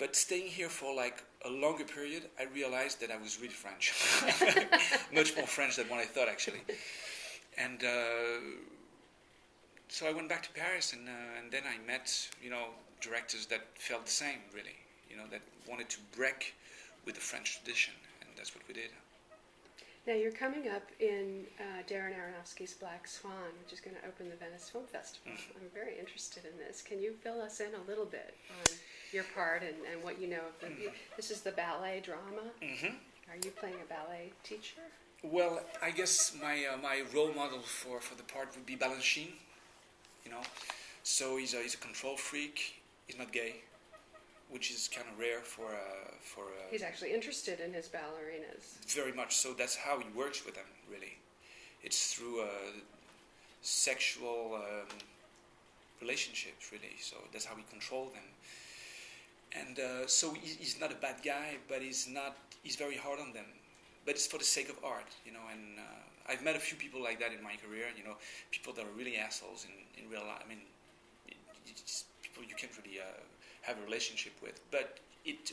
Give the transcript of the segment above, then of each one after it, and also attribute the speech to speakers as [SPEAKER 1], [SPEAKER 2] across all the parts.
[SPEAKER 1] But staying here for like a longer period, I realized that I was really French. Much more French than what I thought, actually. And so I went back to Paris, and then I met, directors that felt the same, really. That wanted to break with the French tradition, and that's what we did.
[SPEAKER 2] Now you're coming up in Darren Aronofsky's Black Swan, which is going to open the Venice Film Festival. Mm-hmm. I'm very interested in this. Can you fill us in a little bit on your part and what you know of the... Mm-hmm. This is the ballet drama. Mm-hmm. Are you playing a ballet teacher?
[SPEAKER 1] Well, I guess my role model for the part would be Balanchine. So he's a control freak. He's not gay, which is kind of rare for.
[SPEAKER 2] He's actually interested in his ballerinas.
[SPEAKER 1] Very much so. That's how he works with them, really. It's through sexual relationships, really. So that's how he controls them. And so he's not a bad guy, but he's very hard on them. But it's for the sake of art, and I've met a few people like that in my career, people that are really assholes in real life. I mean, it's people you can't really have a relationship with. But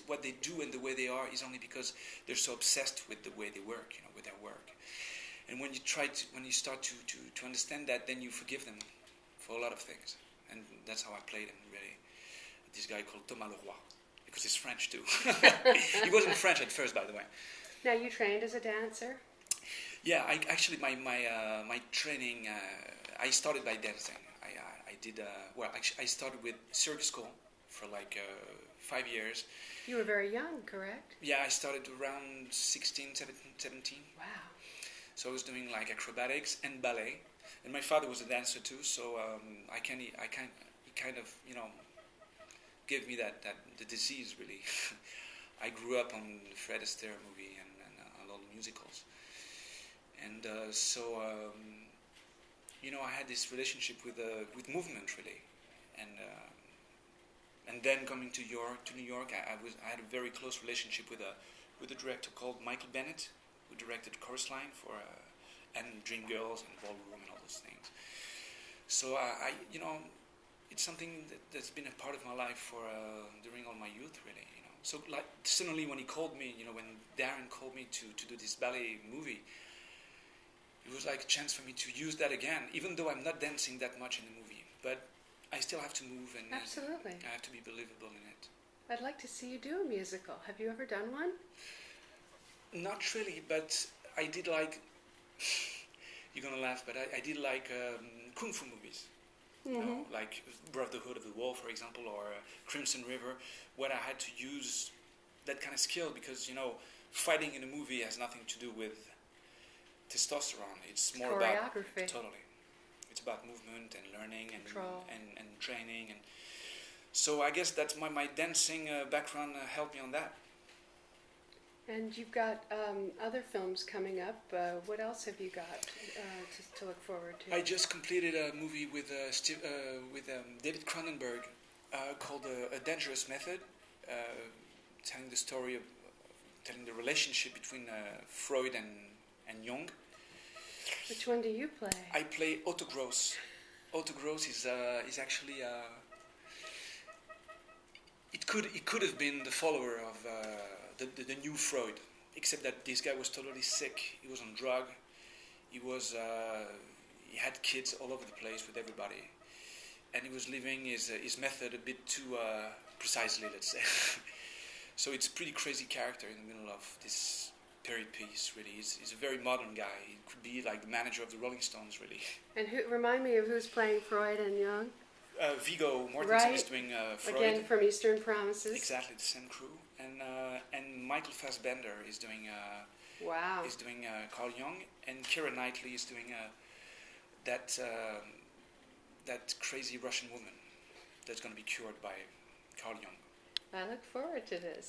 [SPEAKER 1] what they do and the way they are is only because they're so obsessed with the way they work, with their work. And when you start to understand that, then you forgive them for a lot of things. And that's how I played him, really. This guy called Thomas Leroy, because he's French too. He wasn't French at first, by the way.
[SPEAKER 2] Now, you trained as a dancer?
[SPEAKER 1] Yeah, my training, I started by dancing. I started with circus school for like 5 years.
[SPEAKER 2] You were very young, correct?
[SPEAKER 1] Yeah, I started around 16, 17.
[SPEAKER 2] Wow.
[SPEAKER 1] So I was doing like acrobatics and ballet. And my father was a dancer too, so he kind of, gave me the disease, really. I grew up on the Fred Astaire movie and a lot of musicals. And I had this relationship with movement, really. And then coming to New York, I had a very close relationship with a director called Michael Bennett, who directed Chorus Line and Dreamgirls and Ballroom and all those things. So it's something that's been a part of my life during all my youth, really. So like suddenly when he called me, when Darren called me to do this ballet movie, it was like a chance for me to use that again, even though I'm not dancing that much in the movie. But I still have to move, and
[SPEAKER 2] absolutely,
[SPEAKER 1] I have to be believable in it.
[SPEAKER 2] I'd like to see you do a musical. Have you ever done one?
[SPEAKER 1] Not really, but I did like. You're gonna laugh, but I did like kung fu movies. Mm-hmm. Like Brotherhood of the Wall, for example, or Crimson River, where I had to use that kind of skill because fighting in a movie has nothing to do with testosterone. It's more
[SPEAKER 2] choreography.
[SPEAKER 1] About totally. It's about movement and learning and training, and so I guess that's my dancing background helped me on that.
[SPEAKER 2] And you've got other films coming up. What else have you got to look forward to? I
[SPEAKER 1] just completed a movie with David Cronenberg called A Dangerous Method, telling the story of telling the relationship between Freud and Jung.
[SPEAKER 2] Which one do you play?
[SPEAKER 1] I play Otto Gross. Otto Gross is actually it could have been the follower of the new Freud, except that this guy was totally sick. He was on drug. He had kids all over the place with everybody, and he was living his method a bit too precisely, let's say. So it's a pretty crazy character in the middle of this period piece, really. He's a very modern guy. He could be like the manager of the Rolling Stones, really.
[SPEAKER 2] And remind me of who's playing Freud and Jung?
[SPEAKER 1] Viggo Mortensen is doing Freud.
[SPEAKER 2] Again, from Eastern Promises.
[SPEAKER 1] Exactly, the same crew. And Michael Fassbender is doing Carl Jung, and Keira Knightley is doing that crazy Russian woman that's going to be cured by Carl Jung.
[SPEAKER 2] I look forward to this.